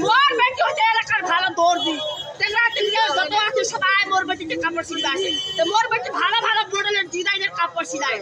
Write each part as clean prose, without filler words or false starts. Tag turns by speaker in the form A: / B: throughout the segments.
A: মোর বেটি হচ্ছে এলাকার ভালো দৌড়বি যত আছে সবাই মোর বেটিতে কাপড় সিলা আসে মোর বেটি ভালো ভালো মডেলের ডিজাইনের কাপড় সিলায়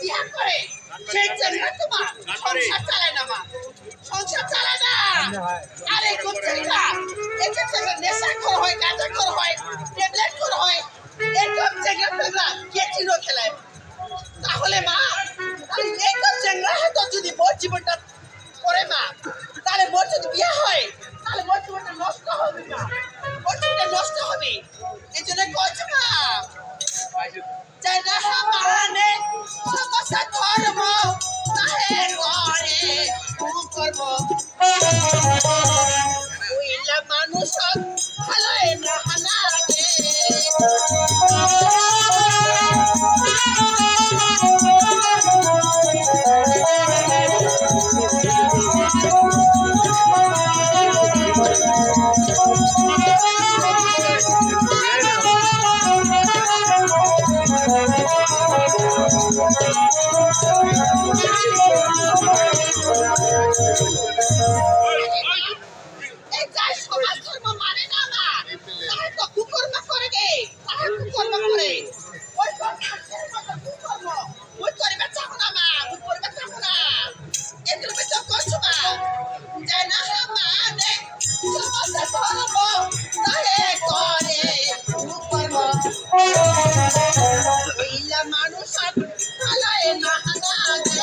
B: বিয়া করে সেই চেংড়া তোমার সংসার চালায় না মা, সংসার চালায় না। আরে কোন চেংড়া এটা চেংড়া নেশাখোর হয়, গাঁজাখোর হয়, ট্যাবলেটখোর হয়, এরকম চেংড়া পেগড়া কে চিনো খেলায়? তাহলে মা এইরকম চেংড়া হয়তো যদি মোর জীবনটা করে মা, তাহলে মোর যদি বিয়া হয় তাহলে মোর জীবনটা নষ্ট হবে মা, মোর জীবনটা নষ্ট হবে। এই জন্য কইছি মা চাই না মানে সমস্যা ধর্ম তাহে করে করব ওইলা মানুষ ভালোই না হানারে মানুষ ভালোই না হানারে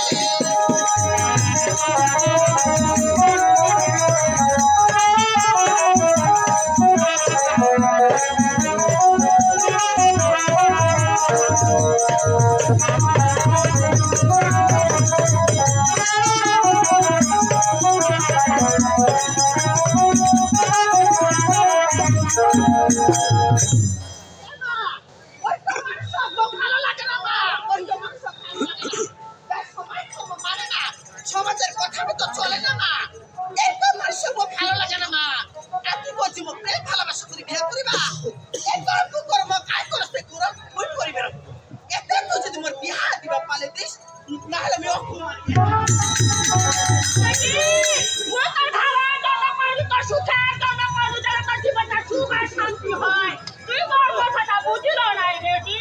B: সমাজের কথা মতো চলে না মা, একদম মানুষের ভালো লাগে না মা। আর কি করছি মো প্রেম ভালোবাসা করে বিয়ে করিবা, একদম কি করবো কাজ করতে করো ওই করিবে এতে তো যদি মোর বিয়া দিবা পালে দিস না হলে আমি অপমান
A: শান্তি হয় তুই মোর কথাটা বুঝিল নাই রেডি